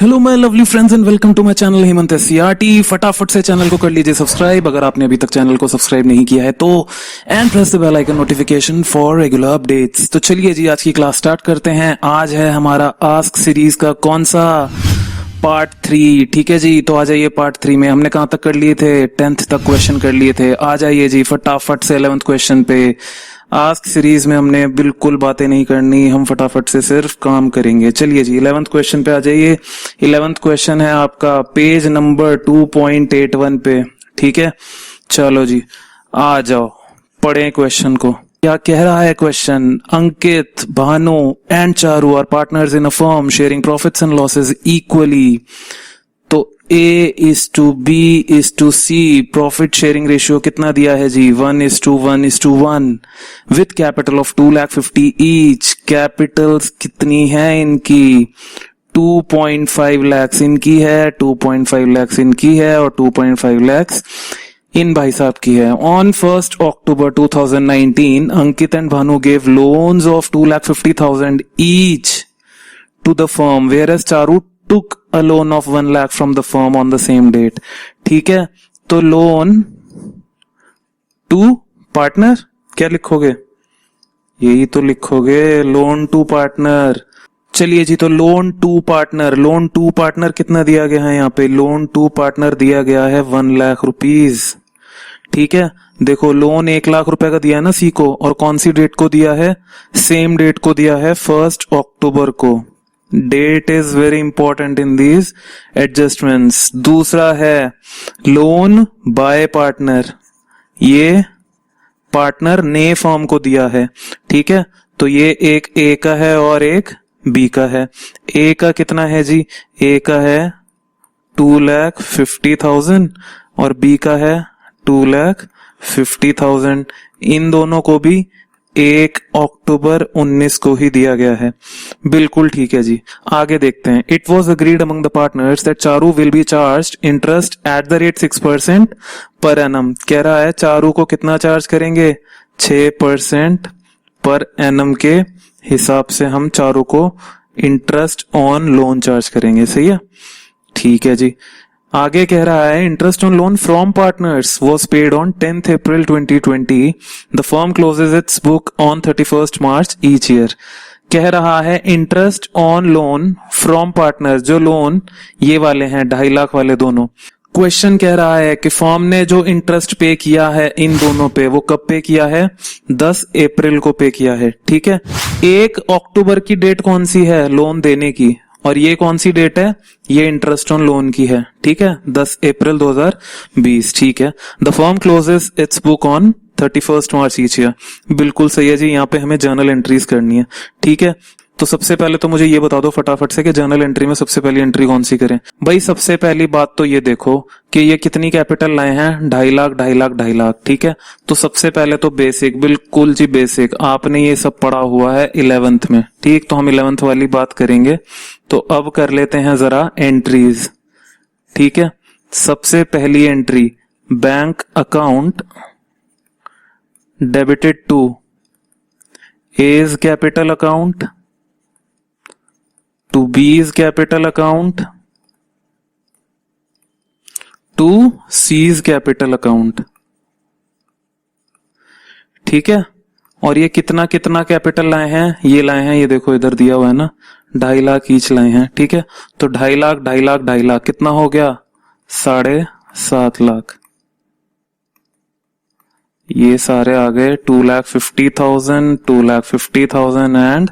Hello my lovely friends and welcome to my channel Hemant SCERT. फटाफट से channel को कर लीजिए सब्सक्राइब अगर आपने अभी तक चैनल को सब्सक्राइब नहीं किया है तो, and press the bell icon notification for regular updates. तो चलिए जी आज की क्लास स्टार्ट करते हैं। आज है हमारा आस्क सीरीज का कौन सा पार्ट 3। ठीक है जी, तो आ जाइए पार्ट 3 में। हमने कहां तक कर लिए थे? 10th तक क्वेश्चन कर लिए थे। आ जाइए जी फटाफट से 11th क्वेश्चन पे। आस्क सीरीज में हमने बिल्कुल बातें नहीं करनी, हम फटाफट से सिर्फ काम करेंगे। चलिए जी 11th क्वेश्चन पे आ जाइए। 11th क्वेश्चन है आपका पेज नंबर 2.81 पे। ठीक है, चलो जी आ जाओ पढ़ें क्वेश्चन को। क्या कह रहा है question? Ankit, Bhanu and Charu are partners in a firm sharing profits and losses equally. तो A is to B is to C, profit sharing ratio कितना दिया है जी? 1:1:1 with capital of 2,50,000 each. Capital कितनी है इनकी? 2.5 lakhs इनकी है, 2.5 lakhs इनकी है और 2.5 lakhs इन भाई साहब की है। On 1st October 2019 Ankit and Bhanu gave loans of 2,50,000 each to the firm whereas Charu took a loan of 1 lakh from the firm on the same date। ठीक है, तो लोन टू पार्टनर क्या लिखोगे? यही तो लिखोगे, लोन टू पार्टनर। चलिए जी, तो लोन टू पार्टनर कितना दिया गया है यहाँ पे? लोन टू पार्टनर दिया गया है 1 लाख रुपीज। ठीक है, देखो लोन 1 लाख रुपए का दिया है ना सी को, और कौन सी डेट को दिया है? सेम डेट को दिया है 1st October को। Date is very important in these adjustments. दूसरा है लोन बाय पार्टनर, ये पार्टनर ने फर्म को दिया है। ठीक है, तो ये एक ए का है और एक बी का है। ए का कितना है जी? ए का है 2,50,000 और बी का है 2,50,000। इन दोनों को भी 1 अक्टूबर 19 को ही दिया गया है। बिल्कुल ठीक है जी, आगे देखते हैं। It was agreed among the partners that Charu will be charged interest eight the rate 6% per annum. कह रहा है चारू को कितना चार्ज करेंगे? 6% पर एनम के हिसाब से हम चारू को इंटरेस्ट ऑन लोन चार्ज करेंगे। सही है, ठीक है जी। आगे कह रहा है interest on loan from partners was paid on 10th April 2020। The firm closes its book on 31st March each year. कह रहा है interest on loan from partners, जो लोन ये वाले हैं 2.5 लाख वाले दोनों। क्वेश्चन कह रहा है कि फर्म ने जो इंटरेस्ट पे किया है इन दोनों पे, वो कब पे किया है? 10 अप्रैल को पे किया है। ठीक है, 1 अक्टूबर की डेट कौन सी है लोन देने की, और ये कौन सी डेट है? ये इंटरेस्ट ऑन लोन की है। ठीक है, 10 अप्रैल 2020। ठीक है, the firm closes its book on 31st March each year. बिल्कुल सही है जी, यहाँ पे हमें जर्नल एंट्रीज करनी है। ठीक है, तो सबसे पहले तो मुझे ये बता दो फटाफट से कि जर्नल एंट्री में सबसे पहली एंट्री कौन सी करें। भाई सबसे पहली बात तो ये देखो कि ये कितनी कैपिटल लाए हैं? 2.5 लाख 2.5 लाख 2.5 लाख। ठीक है, तो सबसे पहले तो बेसिक, बिल्कुल जी बेसिक, आपने ये सब पढ़ा हुआ है 11th में। ठीक, तो हम 11th वाली बात करेंगे। तो अब कर लेते हैं जरा एंट्रीज। ठीक है, सबसे पहली entry, bank account debited to A's capital account to B's capital account to C's capital account। ठीक है, और ये कितना कितना कैपिटल लाए हैं? ये लाए हैं, ये देखो इधर दिया हुआ है ना, 2.5 लाख ईच लाए हैं। ठीक है, तो 2.5 लाख 2.5 लाख 2.5 लाख कितना हो गया? 7.5 लाख। ये सारे आ गए 2,50,000, 2,50,000 एंड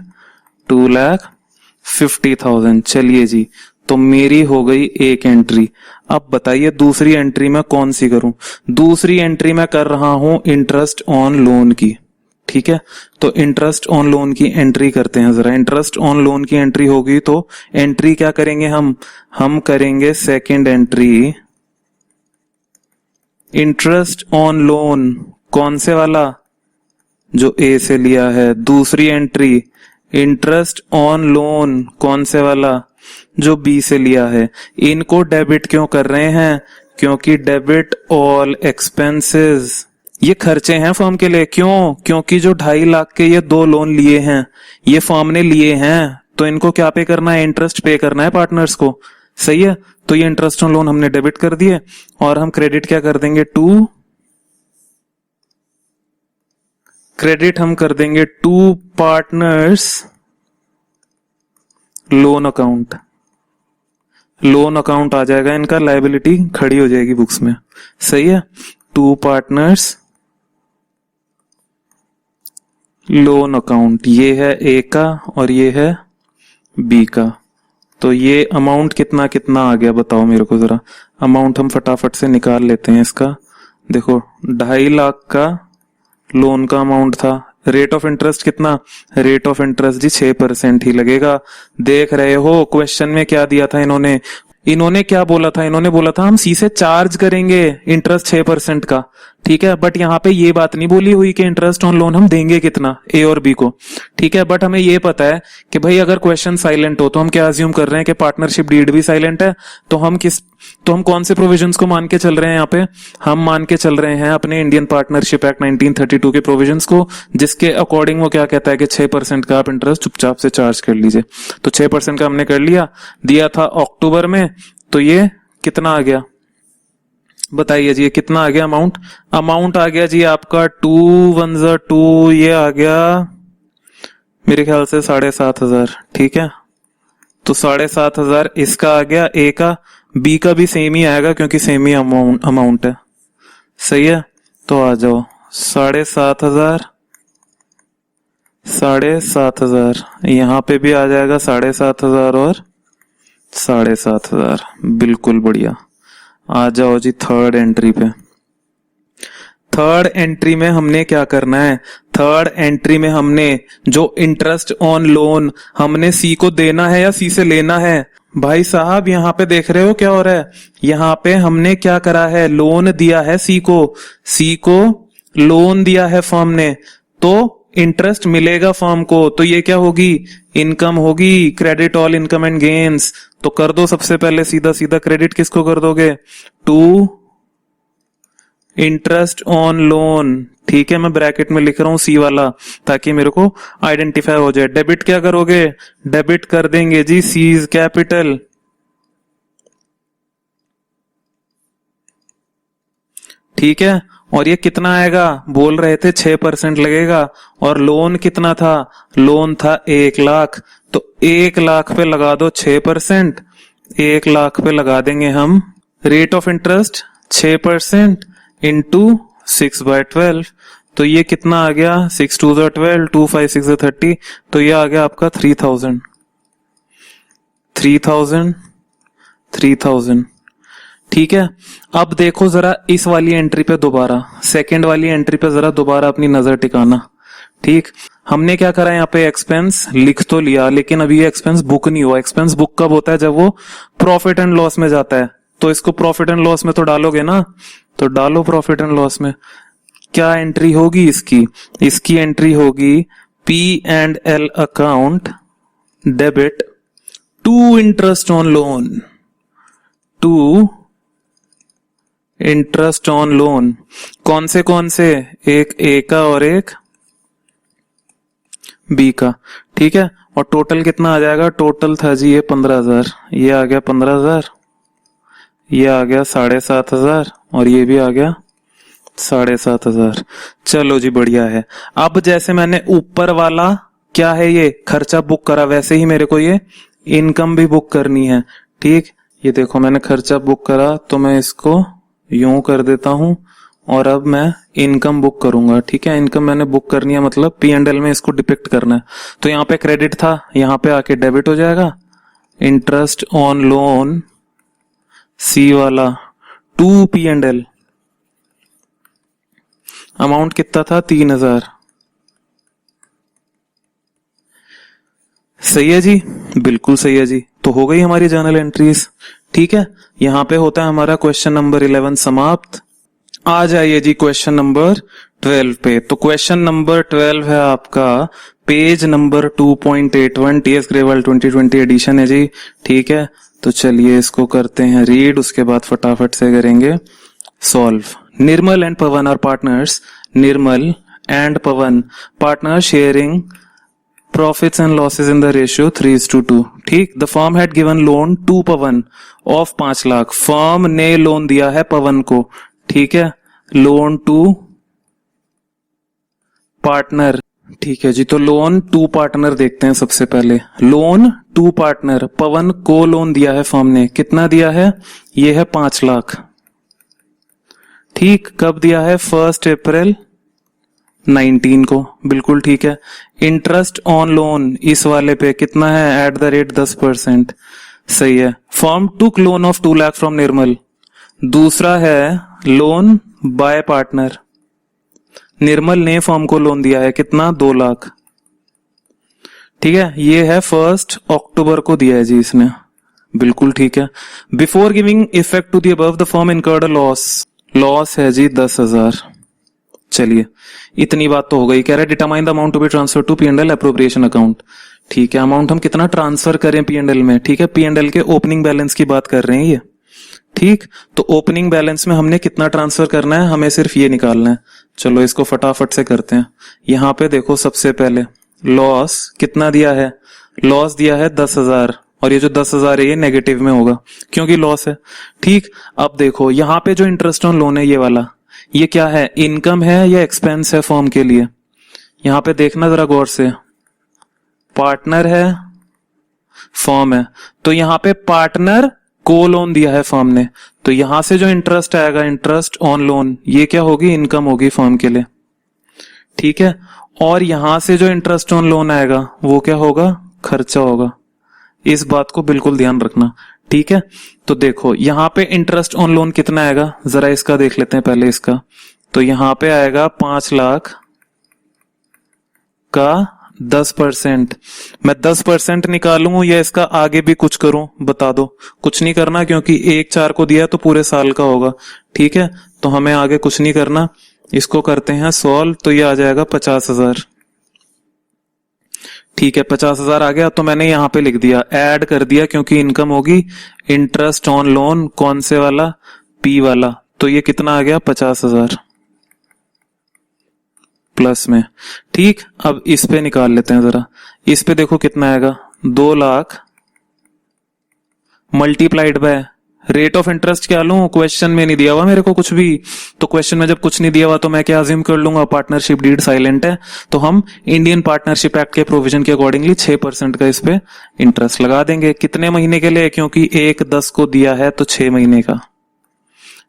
2,50,000। चलिए जी, तो मेरी हो गई एक एंट्री। अब बताइए दूसरी एंट्री में कौन सी करूं? दूसरी एंट्री में कर रहा हूं इंटरेस्ट ऑन लोन की। ठीक है, तो इंटरेस्ट ऑन लोन की एंट्री करते हैं जरा। इंटरेस्ट ऑन लोन की एंट्री होगी तो एंट्री क्या करेंगे हम करेंगे second entry, interest on loan. कौन से वाला? जो ए से लिया है। दूसरी एंट्री इंटरेस्ट ऑन लोन, कौन से वाला? जो बी से लिया है। इनको डेबिट क्यों कर रहे हैं? क्योंकि डेबिट ऑल एक्सपेंसेस, ये खर्चे हैं फर्म के लिए। क्यों? क्योंकि जो 2.5 लाख के ये 2 लोन लिए हैं, ये फर्म ने लिए हैं, तो इनको क्या पे करना है? इंटरेस्ट पे करना है पार्टनर्स को। सही है। तो ये इंटरेस्ट ऑन लोन हमने डेबिट कर दिए और हम क्रेडिट क्या कर देंगे, हम कर देंगे to partners loan account. Loan account आ जाएगा इनका, लायबिलिटी खड़ी हो जाएगी बुक्स में। सही है। टू पार्टनर्स लोन अकाउंट, ये है ए का और ये है बी का। तो ये अमाउंट कितना कितना आ गया बताओ मेरे को जरा। अमाउंट हम फटाफट से निकाल लेते हैं इसका। देखो 2.5 लाख का लोन का अमाउंट था। रेट ऑफ इंटरेस्ट कितना, रेट ऑफ इंटरेस्ट जी 6% ही लगेगा। देख रहे हो क्वेश्चन में क्या दिया था इन्होंने क्या बोला था, इन्होंने बोला था हम सी से चार्ज करेंगे इंटरेस्ट 6% का, ठीक है। बट यहाँ पे ये बात नहीं बोली हुई कि इंटरेस्ट ऑन लोन हम देंगे कितना ए और बी को, ठीक है। बट हमें ये पता है कि भाई अगर क्वेश्चन साइलेंट हो तो हम क्या अज्यूम कर रहे हैं कि पार्टनरशिप डीड भी साइलेंट है। तो हम कौन से प्रोविजंस को मान के चल रहे हैं यहाँ पे, हम मान के चल रहे हैं अपने इंडियन पार्टनरशिप एक्ट 1932 के प्रोविजंस को, जिसके अकॉर्डिंग वो क्या कहता है कि 6% का आप इंटरेस्ट चुपचाप से चार्ज कर लीजिए। तो 6% का हमने कर लिया, दिया था अक्टूबर में। तो ये कितना आ गया बताइए जी, ये कितना आ गया अमाउंट आ गया जी आपका 2 1 2, ये आ गया मेरे ख्याल से 7,500, ठीक है। तो 7,500 इसका आ गया ए का, बी का भी सेम ही आएगा क्योंकि सेम ही अमाउंट है। सही है। तो आ जाओ 7,500 यहाँ पे भी आ जाएगा 7,500 और 7,500, बिल्कुल बढ़िया। आ जाओ जी थर्ड एंट्री पे। थर्ड एंट्री में हमने क्या करना है, थर्ड एंट्री में हमने जो इंटरेस्ट ऑन लोन हमने सी को देना है या सी से लेना है। भाई साहब यहाँ पे देख रहे हो क्या हो रहा है, यहाँ पे हमने क्या करा है, लोन दिया है सी को लोन दिया है फर्म ने, तो इंटरेस्ट मिलेगा फर्म को। तो ये क्या होगी, इनकम होगी, credit all income and gains. तो कर दो सबसे पहले सीधा सीधा क्रेडिट किसको कर दोगे, टू इंटरेस्ट ऑन लोन, ठीक है। मैं ब्रैकेट में लिख रहा हूं सी वाला ताकि मेरे को आइडेंटिफाई हो जाए। डेबिट क्या करोगे, डेबिट कर देंगे जी सीज कैपिटल, ठीक है। और ये कितना आएगा, बोल रहे थे 6% लगेगा, और लोन कितना था, लोन था 1 लाख। तो 1 लाख पे लगा दो 6%, 1 लाख पे लगा देंगे हम रेट ऑफ इंटरेस्ट 6% इंटू 6/12। तो ये कितना आ गया, 6 2 12, 2 5 6 30। तो ये आ गया आपका 3,000, ठीक है। अब देखो जरा इस वाली एंट्री पे दोबारा, सेकंड वाली एंट्री पे जरा दोबारा अपनी नजर टिकाना, ठीक। हमने क्या करा यहाँ पे, एक्सपेंस लिख तो लिया, लेकिन अभी ये एक्सपेंस बुक नहीं हुआ। एक्सपेंस बुक कब होता है, जब वो प्रॉफिट एंड लॉस में जाता है। तो इसको प्रॉफिट एंड लॉस में तो डालोगे ना, तो डालो प्रॉफिट एंड लॉस में। क्या एंट्री होगी इसकी एंट्री होगी P&L account debit to interest on loan, कौन से, एक ए का और एक बी का, ठीक है। और टोटल कितना आ जाएगा, टोटल था जी ये 15,000, ये आ गया 15,000, ये आ गया 7,500 और ये भी आ गया 7,500। चलो जी बढ़िया है। अब जैसे मैंने ऊपर वाला क्या है ये खर्चा बुक करा, वैसे ही मेरे को ये इनकम भी बुक करनी है, ठीक। ये देखो मैंने खर्चा बुक करा, तो मैं इसको यूं कर देता हूं और अब मैं इनकम बुक करूंगा, ठीक है। इनकम मैंने बुक करनी है, मतलब P&L में इसको डिपिक्ट करना है। तो यहाँ पे क्रेडिट था, यहाँ पे आके डेबिट हो जाएगा। इंटरेस्ट ऑन लोन सी वाला टू P&L, अमाउंट कितना था 3,000। सही है जी, बिल्कुल सही है जी। तो हो गई हमारी जर्नल एंट्रीज, ठीक है। यहाँ पे होता है हमारा क्वेश्चन नंबर 11 समाप्त। आ जाइए जी क्वेश्चन नंबर 12 पे। तो क्वेश्चन नंबर 12 है आपका page number 2.81, TS Grewal 2020 edition है जी, ठीक है। तो चलिए इसको करते हैं रीड, उसके बाद फटाफट से करेंगे solve. Nirmal and Pawan are partners, Nirmal and Pawan partner sharing profits and losses in the ratio 3:2। ठीक, the firm had given loan to Pawan of 5 lakh. Firm ने लोन दिया है पवन को, ठीक है, लोन टू पार्टनर। ठीक है जी, तो लोन टू पार्टनर देखते हैं सबसे पहले। लोन टू पार्टनर, पवन को लोन दिया है फर्म ने, कितना दिया है, ये है 5 लाख। ठीक, कब दिया है, 1 अप्रैल 19 को, बिल्कुल ठीक है। इंटरेस्ट ऑन लोन इस वाले पे कितना है, @10%, सही है। Firm took loan of 2 lakh from Nirmal. दूसरा है लोन बाय पार्टनर, निर्मल ने फर्म को लोन दिया है, कितना, 2 लाख। ठीक है, ये है 1 अक्टूबर को दिया है जी इसने, बिल्कुल ठीक है। Before giving effect to the above the firm incurred a loss है जी 10,000। चलिए, इतनी बात तो हो गई। कह रहे determine the amount to be transfer to P&L appropriation account. ठीक है, अमाउंट हम कितना ट्रांसफर करें P&L में। ठीक है, P&L के ओपनिंग बैलेंस की बात कर रहे हैं ये। ठीक, तो ओपनिंग बैलेंस में हमने कितना ट्रांसफर करना है, हमें सिर्फ ये निकालना है। चलो इसको फटाफट से करते हैं। यहां पे देखो, सबसे पहले लॉस कितना दिया है, लॉस दिया है 10,000, और ये जो 10,000 है ये नेगेटिव में होगा क्योंकि लॉस है। ठीक, अब देखो यहां पे जो इंटरेस्ट ऑन लोन है ये वाला, ये क्या है, इनकम है या एक्सपेंस है फर्म के लिए। यहां पे देखना जरा गौर से, पार्टनर है, फर्म है, तो यहां पे पार्टनर को लोन दिया है फर्म ने, तो यहां से जो इंटरेस्ट आएगा, इंटरेस्ट ऑन लोन, ये क्या होगी, इनकम होगी फर्म के लिए। ठीक है, और यहां से जो इंटरेस्ट ऑन लोन आएगा वो क्या होगा, खर्चा होगा। इस बात को बिल्कुल ध्यान रखना। ठीक है, तो देखो यहां पे इंटरेस्ट ऑन लोन कितना आएगा, जरा इसका देख लेते हैं पहले इसका। तो यहां पे आएगा 5 लाख का 10%। मैं 10% निकालूं या इसका आगे भी कुछ करूं, बता दो। कुछ नहीं करना क्योंकि 1/4 को दिया तो पूरे साल का होगा। ठीक है, तो हमें आगे कुछ नहीं करना। इसको करते हैं सॉल्व, तो ये आ जाएगा 50,000। ठीक है, 50,000 आ गया, तो मैंने यहां पे लिख दिया, ऐड कर दिया क्योंकि इनकम होगी इंटरेस्ट ऑन लोन, कौन से वाला, पी वाला। तो ये कितना आ गया, 50,000 प्लस में। ठीक, अब इस पे निकाल लेते हैं जरा। इस पे देखो कितना आएगा, 2 lakh multiplied by rate of interest क्या लूं, क्वेश्चन में नहीं दिया हुआ मेरे को कुछ भी। तो क्वेश्चन में जब कुछ नहीं दिया हुआ तो मैं क्या अज्यूम कर लूंगा, पार्टनरशिप डीड साइलेंट है, तो हम इंडियन पार्टनरशिप एक्ट के प्रोविजन के अकॉर्डिंगली 6% का इस पे इंटरेस्ट लगा देंगे। कितने महीने के लिए, क्योंकि 1/10 को दिया है तो 6 महीने का।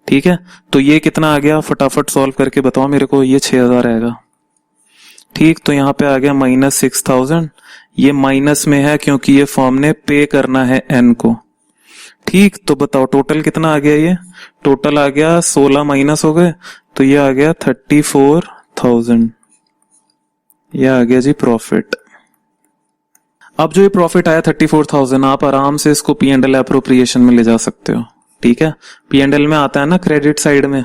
ठीक है, तो ये कितना आ गया, फटाफट सॉल्व करके बताओ मेरे को। ये 6,000 आएगा। ठीक, तो यहां पे आ गया -6,000। ये माइनस में है क्योंकि ये फर्म ने पे करना है एन को। ठीक, तो बताओ टोटल कितना आ गया, ये टोटल आ गया 16 माइनस हो गए, तो ये आ गया 34,000। ये आ गया जी प्रॉफिट। अब जो ये प्रॉफिट आया 34,000, आप आराम से इसको P&L एप्रोप्रिएशन में ले जा सकते हो। ठीक है, P&L में आता है ना क्रेडिट साइड में,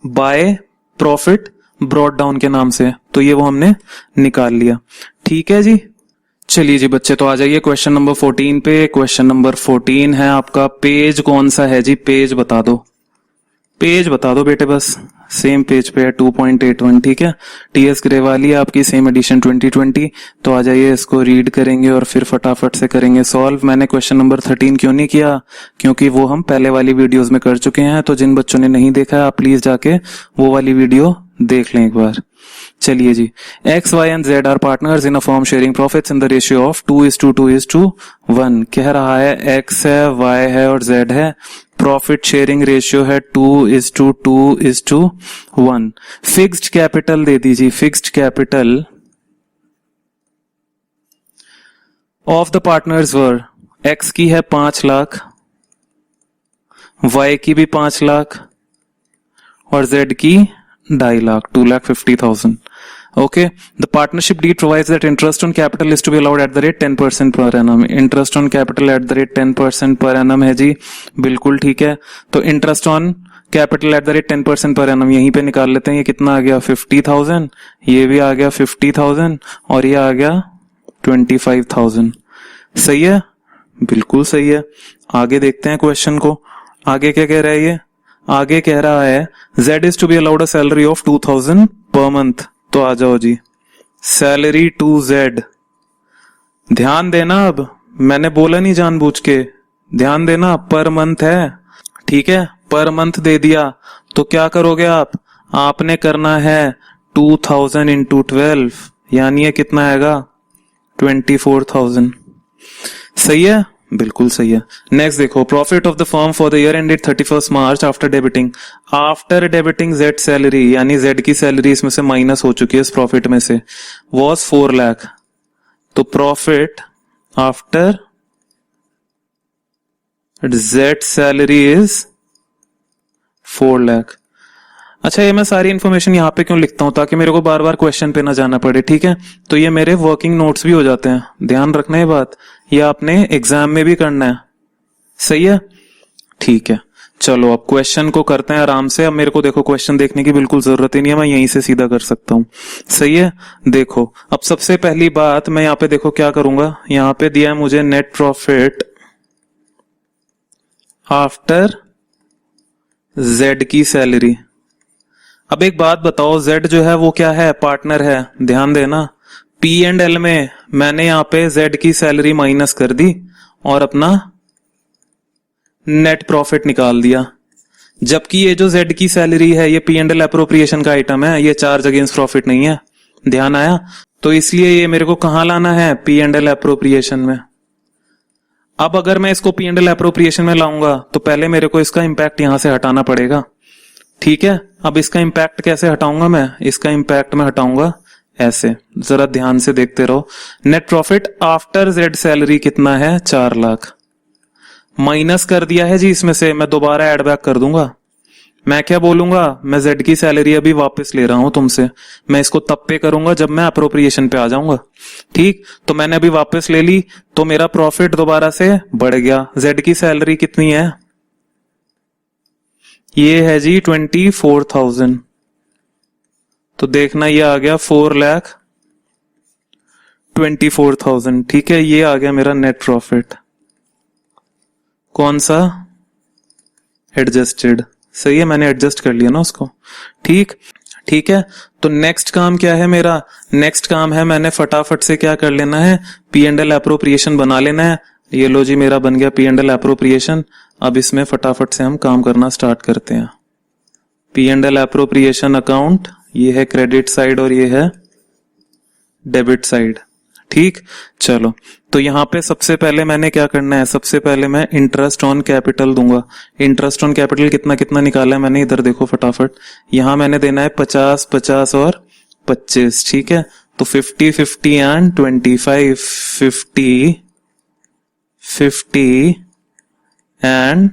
बाय प्रॉफिट ब्रॉट डाउन के नाम से, तो ये वो हमने निकाल लिया। ठीक है जी, चलिए जी बच्चे, तो आ जाइए क्वेश्चन नंबर 14 पे। क्वेश्चन नंबर 14 है आपका, पेज कौन सा है जी, पेज बता दो, पेज बता दो बेटे, बस सेम पेज पे है 2.81। ठीक है, TS ग्रे वाली है आपकी, सेम एडिशन 2020। तो आ जाइए, इसको रीड करेंगे और फिर फटाफट से करेंगे सॉल्व। मैंने क्वेश्चन नंबर 13 क्यों नहीं किया, क्योंकि वो हम पहले वाली वीडियोस में कर चुके हैं। तो जिन बच्चों ने नहीं देखा है आप प्लीज जाके वो वाली वीडियो देख लें एक बार। चलिए जी, X, Y and Z are partners in a firm sharing profits in the ratio of 2:1 कह रहा है, X है, Y है और Z है, प्रॉफिट शेयरिंग रेशियो है 2:1। फिक्स्ड कैपिटल दे दीजिए, fixed capital of the partners were, X की है 5 लाख, Y की भी 5 लाख और Z की 2.5 lakh, 2,50,000। Okay, the partnership deed provides that interest on capital is to be allowed at the rate 10% per annum. Interest on capital at the rate 10% per annum है जी, बिल्कुल ठीक है। तो interest on capital at the rate 10% per annum यहीं पे निकाल लेते हैं। ये कितना आ गया, 50,000, ये भी आ गया 50,000 और ये आ गया 25,000। सही है, बिल्कुल सही है। आगे देखते हैं क्वेश्चन को, आगे क्या कह रहा है ये, आगे कह रहा है Z is to be allowed a salary of 2,000 per month। तो आ जाओ जी, सैलरी टू Z ध्यान देना, अब मैंने बोला नहीं जानबूझ के, ध्यान देना। पर मंथ है, ठीक है, पर मंथ दे दिया तो क्या करोगे आप, आपने करना है 2000 इंटू 12, यानी ये कितना आएगा 24,000। सही है, बिल्कुल सही है। नेक्स्ट देखो, profit of the firm for the year ended 31 March after debiting Z salary, यानी जेड की सैलरी इसमें से माइनस हो चुकी है इस प्रॉफिट में से, वॉज 4 लाख। तो profit after Z salary is 4 lakh. अच्छा, ये मैं सारी इन्फॉर्मेशन यहाँ पे क्यों लिखता हूं, ताकि मेरे को बार बार क्वेश्चन पे ना जाना पड़े, ठीक है। तो ये मेरे वर्किंग नोट्स भी हो जाते हैं, ध्यान रखना ये बात, ये आपने एग्जाम में भी करना है। सही है, ठीक है। चलो अब क्वेश्चन को करते हैं आराम से। अब मेरे को देखो क्वेश्चन देखने की बिल्कुल जरूरत ही नहीं है, मैं यहीं से सीधा कर सकता हूं। सही है, देखो अब सबसे पहली बात मैं यहाँ पे देखो क्या करूंगा, यहाँ पे दिया है मुझे नेट प्रॉफिट आफ्टर जेड की सैलरी। अब एक बात बताओ, जेड जो है वो क्या है, पार्टनर है, ध्यान देना। पी एंड एल में मैंने यहां पे जेड की सैलरी माइनस कर दी और अपना नेट प्रॉफिट निकाल दिया, जबकि ये जो जेड की सैलरी है ये पी एंड एल एप्रोप्रिएशन का आइटम है, ये चार्ज अगेंस्ट प्रॉफिट नहीं है। ध्यान आया, तो इसलिए ये मेरे को कहां लाना है, पी एंड एल एप्रोप्रिएशन में। अब अगर मैं इसको पी एंड एल एप्रोप्रिएशन में लाऊंगा तो पहले मेरे को इसका इंपैक्ट यहां से हटाना पड़ेगा, ठीक है। अब इसका इंपैक्ट कैसे हटाऊंगा मैं, इसका इंपैक्ट मैं हटाऊंगा ऐसे, जरा ध्यान से देखते रहो। Net profit after Z salary कितना है, 4 लाख। माइनस कर दिया है जी इसमें से, मैं दोबारा ऐड बैक कर दूंगा। मैं क्या बोलूंगा, मैं जेड की सैलरी अभी वापस ले रहा हूं तुमसे, मैं इसको तब पे करूंगा जब मैं अप्रोप्रिएशन पे आ जाऊंगा, ठीक। तो मैंने अभी वापस ले ली तो मेरा प्रॉफिट दोबारा से बढ़ गया। जेड की सैलरी कितनी है, ये है जी 24,000, तो देखना ये आ गया 4,24,000, ठीक है। ये आ गया मेरा नेट प्रॉफिट, कौन सा, एडजस्टेड। सही है, मैंने एडजस्ट कर लिया ना उसको, ठीक, ठीक है। तो नेक्स्ट काम क्या है मेरा, नेक्स्ट काम है मैंने फटाफट से क्या कर लेना है, पी एंड एल एप्रोप्रिएशन बना लेना है। ये लो जी, मेरा बन गया पी एंड एल एप्रोप्रिएशन। अब इसमें फटाफट से हम काम करना स्टार्ट करते हैं। P and L appropriation account, ये है क्रेडिट साइड और ये है डेबिट साइड, ठीक। चलो, तो यहां पे सबसे पहले मैंने क्या करना है, सबसे पहले मैं इंटरेस्ट ऑन कैपिटल दूंगा। इंटरेस्ट ऑन कैपिटल कितना कितना निकाला है मैंने, इधर देखो फटाफट, यहां मैंने देना है 50, 50 और 25, ठीक है। तो 50, 50 एंड 25, 50, 50 एंड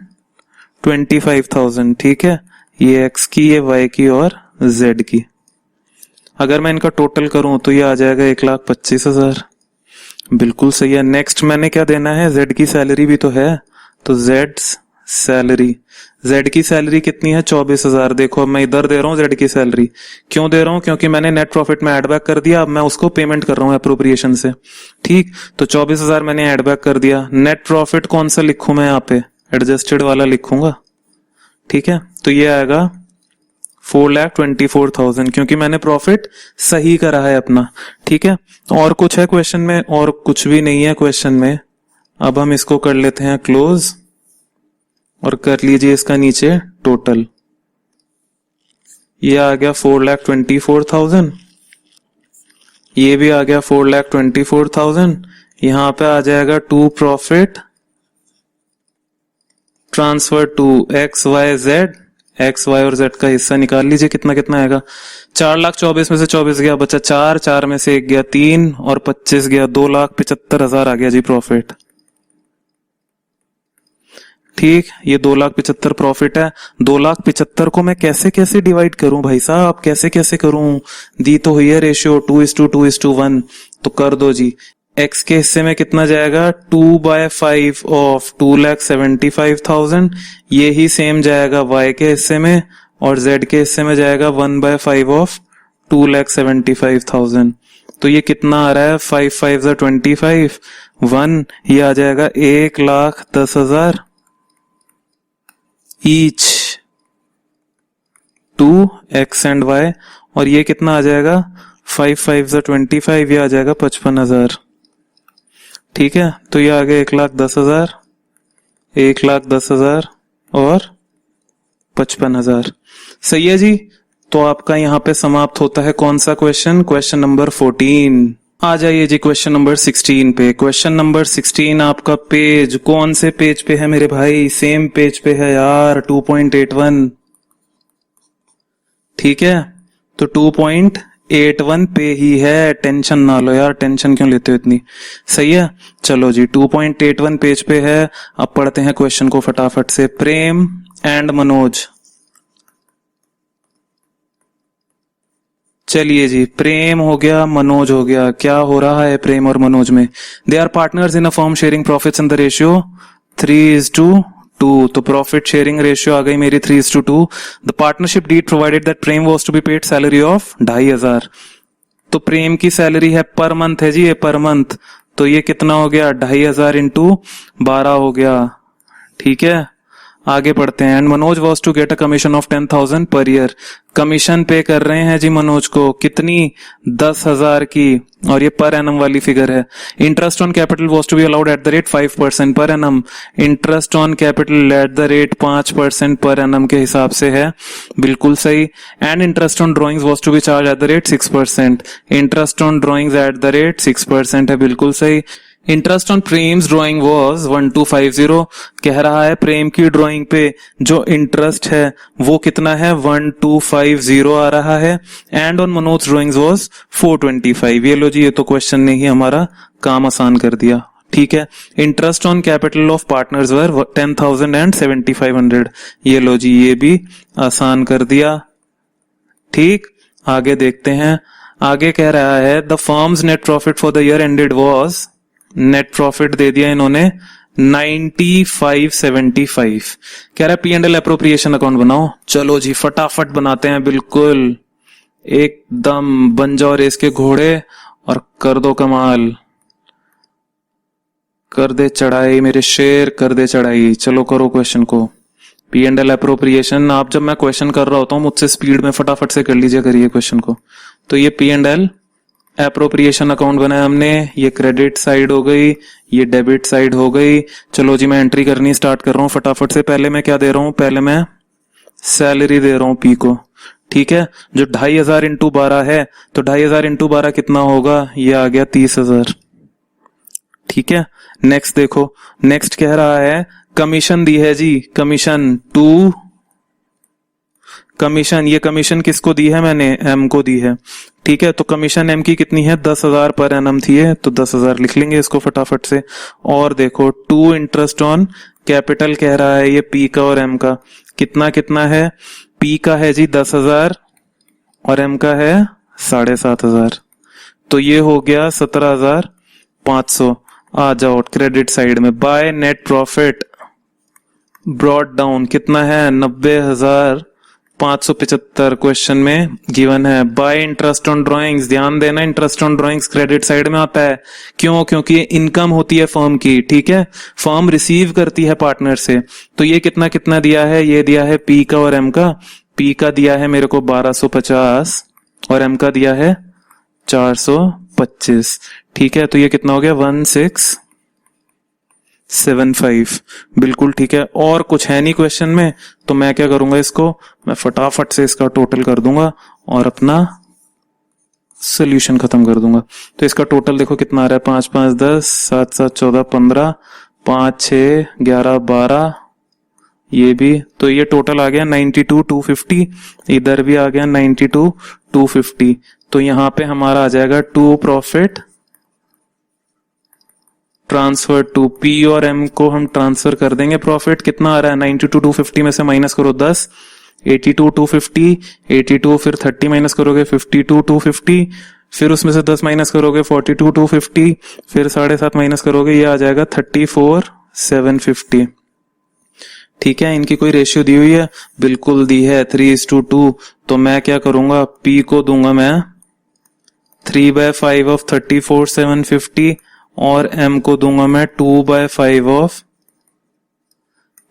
25,000, ठीक है। ये एक्स की, ये वाई की और जेड की। अगर मैं इनका टोटल करूं तो ये आ जाएगा 1,25,000, बिल्कुल सही है। नेक्स्ट मैंने क्या देना है, जेड की सैलरी भी तो है, तो जेड सैलरी, जेड की सैलरी कितनी है 24,000। देखो अब मैं इधर दे रहा हूं जेड की सैलरी, क्यों दे रहा हूं, क्योंकि मैंने नेट प्रॉफिट में एड बैक कर दिया, अब मैं उसको पेमेंट कर रहा हूं एप्रोप्रिएशन से, ठीक। तो 24,000 मैंने एड बैक कर दिया। नेट प्रॉफिट कौन सा लिखूं मैं, यहाँ पे एडजस्टेड वाला लिखूंगा, ठीक है। तो ये आएगा 4,24,000, क्योंकि मैंने प्रॉफिट सही करा है अपना, ठीक है। और कुछ है क्वेश्चन में, और कुछ भी नहीं है क्वेश्चन में। अब हम इसको कर लेते हैं क्लोज और कर लीजिए इसका नीचे टोटल। ये आ गया 4,24,000, ये भी आ गया 4,24,000। यहां पे आ जाएगा to profit transfer to X Y Z, X Y और जेड का हिस्सा निकाल लीजिए कितना कितना आएगा। 4,24,000 में से 24 गया, बचा 4, 4 में से 1 गया 3 और 25 गया, 2,75,000 आ गया जी प्रॉफिट, ठीक। ये 2,75,000 प्रॉफिट है। 2,75,000 को मैं कैसे कैसे डिवाइड करूं भाई साहब, कैसे कैसे करूं, दी तो हुई है रेशियो 2:2:1, तो कर दो जी। एक्स के हिस्से में कितना जाएगा, 2/5 ऑफ 2,75,000, ये ही सेम जाएगा वाई के हिस्से में, और जेड के हिस्से में जाएगा 1/5 ऑफ 2,75,000। तो ये कितना आ रहा है, 5 5 25, 1, ये आ जाएगा 1,10,000 each to X and Y, और ये कितना आ जाएगा 5 5 25, ये आ जाएगा 55,000। ठीक है, तो ये आ गया 1,10,000, 1,10,000 और 55,000। सही है जी। तो आपका यहाँ पे समाप्त होता है कौन सा क्वेश्चन? Question number 14। आ जाइए जी क्वेश्चन नंबर 16 पे। क्वेश्चन नंबर 16 आपका पेज कौन से पेज पे है मेरे भाई? सेम पेज पे है यार, 2.81। ठीक है, तो 2.81 पे ही है, टेंशन ना लो यार, टेंशन क्यों लेते हो इतनी। सही है, चलो जी 2.81 पेज पे है। अब पढ़ते हैं क्वेश्चन को फटाफट से। प्रेम एंड मनोज, चलिए जी, प्रेम हो गया, मनोज हो गया। क्या हो रहा है प्रेम और मनोज में? They are partners in a firm sharing profits in the ratio 3:2। तो प्रॉफिट शेयरिंग रेशियो आ गई मेरी 3:2। The partnership deed provided that Prem was to be paid salary of 2,500। तो प्रेम की सैलरी है पर मंथ है जी, ये पर मंथ। तो ये कितना हो गया? 2,500 इंटू 12 हो गया। ठीक है, आगे बढ़ते हैं। And Manoj was to get a commission of 10,000 per year. Commission पे कर रहे हैं जी मनोज को, कितनी? 10,000 की, और ये पर एनम वाली फिगर है। Interest on capital was to be allowed at the rate 5% per annum. Interest on capital at the rate 5% per annum के हिसाब से है, बिल्कुल सही। And interest on drawings was to be charged at the rate 6%। Interest on drawings at the rate 6% है, बिल्कुल सही। Interest on Prem's drawing was 1250। कह रहा है प्रेम की ड्रॉइंग पे जो इंटरेस्ट है वो कितना है? 1250 आ रहा है। And on Manoj drawings was 425। ये लो जी, ये तो क्वेश्चन ने ही हमारा काम आसान कर दिया। ठीक है, interest on capital of partners were 10,000 and 7,500। ये लो जी, ये भी आसान कर दिया। ठीक, आगे देखते हैं। आगे कह रहा है the firm's net profit for the year ended was, net profit दे दिया इन्होंने 9575। कह रहा है P&L एप्रोप्रिएशन अकाउंट बनाओ। चलो जी फटाफट बनाते हैं, बिल्कुल एकदम बन जाओ रेस के घोड़े और कर दो कमाल, कर दे चढ़ाई मेरे शेर, कर दे चढ़ाई। चलो करो क्वेश्चन को। P&L एप्रोप्रिएशन, आप जब मैं क्वेश्चन कर रहा होता हूं मुझसे स्पीड में फटाफट से कर लीजिए, करिए क्वेश्चन को। तो ये P&L एप्रोप्रिएशन अकाउंट बनाया हमने। ये क्रेडिट साइड हो गई, ये डेबिट साइड हो गई। चलो जी मैं एंट्री करनी स्टार्ट कर रहा हूं फटाफट से। पहले मैं क्या दे रहा हूं? पहले मैं सैलरी दे रहा हूं पी को। ठीक है, जो 2,500 इंटू 12 है, तो 2,500 इंटू 12 कितना होगा? ये आ गया 30,000। ठीक है, नेक्स्ट देखो। नेक्स्ट कह रहा है कमीशन दी है जी, कमीशन टू कमीशन। ये कमीशन किसको दी है? मैंने एम को दी है। ठीक है, तो कमीशन एम की कितनी है? 10,000 पर एनम थी है, तो 10,000 लिख लेंगे इसको फटाफट से। और देखो टू इंटरेस्ट ऑन कैपिटल कह रहा है ये पी का और एम का। कितना कितना है? पी का है जी 10,000 और एम का है 7,500। तो ये हो गया 17,500। आ जाओ क्रेडिट साइड में। By net profit brought down कितना है? 90,575 क्वेश्चन में गिवन है। बाय इंटरेस्ट ऑन ड्राइंग्स, ध्यान देना interest on drawings credit side में आता है। क्यों? क्योंकि ये इनकम होती है फर्म की। ठीक है, फर्म रिसीव करती है पार्टनर से। तो ये कितना कितना दिया है? ये दिया है पी का और एम का। पी का दिया है मेरे को 1250 और एम का दिया है 425। ठीक है, तो ये कितना हो गया? 1675। बिल्कुल ठीक है, और कुछ है नहीं क्वेश्चन में, तो मैं क्या करूंगा? इसको मैं फटाफट से इसका टोटल कर दूंगा और अपना सोल्यूशन खत्म कर दूंगा। तो इसका टोटल देखो कितना आ रहा है? 5 5 10 7 7 14 15 5 6 11 12, ये भी। तो ये टोटल आ गया 92,250। इधर भी आ गया 92,250। तो यहां पे हमारा आ जाएगा to profit transfer to P और एम को हम ट्रांसफर कर देंगे। प्रॉफिट कितना आ रहा है? 92,250 में से माइनस करो 10, 82,250, 82, फिर 30 माइनस करोगे 52,250, फिर उसमें से 10 माइनस करोगे 42,250, फिर 7.5 माइनस करोगे, ये आ जाएगा 34,750। ठीक है, इनकी कोई रेशियो दी हुई है? बिल्कुल दी है, 3:2। तो मैं क्या करूंगा? पी को दूंगा मैं 3/5 ऑफ 34,750 और एम को दूंगा मैं 2/5 ऑफ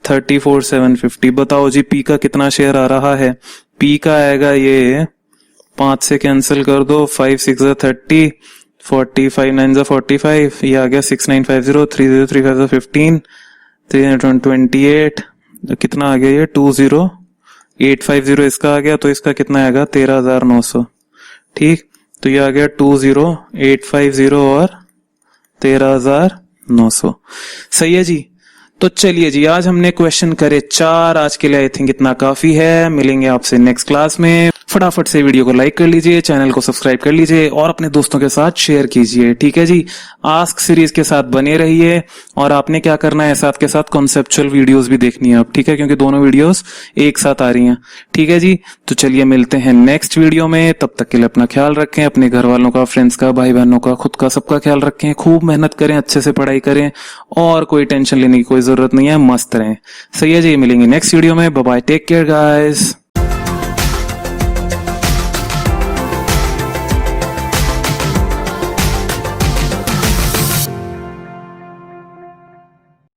34,750। बताओ जी पी का कितना शेयर आ रहा है? पी का आएगा ये 5 से कैंसिल कर दो, 5 6 30, 45 9 45, ये आ गया 6950, 3035 15, 328, कितना आ गया ये 20850 इसका आ गया, तो इसका कितना आएगा 13,900। ठीक, तो ये आ गया 20850 और 13,900। सही है जी। तो चलिए जी, आज हमने क्वेश्चन करे 4। आज के लिए आई थिंक इतना काफी है। मिलेंगे आपसे नेक्स्ट क्लास में। फटाफट से वीडियो को लाइक कर लीजिए, चैनल को सब्सक्राइब कर लीजिए और अपने दोस्तों के साथ शेयर कीजिए। ठीक है जी। आस्क सीरीज के साथ बने रहिए और आपने क्या करना है, साथ के साथ कॉन्सेप्चुअल वीडियोस भी देखनी है अब। ठीक है, क्योंकि दोनों वीडियोस एक साथ आ रही हैं। ठीक है जी। तो चलिए मिलते हैं नेक्स्ट वीडियो में। तब तक के लिए अपना ख्याल रखें, अपने घर वालों का, फ्रेंड्स का, भाई बहनों का, खुद का, सबका ख्याल रखें। खूब मेहनत करें, अच्छे से पढ़ाई करें और कोई टेंशन लेने की कोई जरूरत नहीं है। मस्त रहें। सही है जी। मिलेंगे नेक्स्ट वीडियो में। Bye bye, take care guys.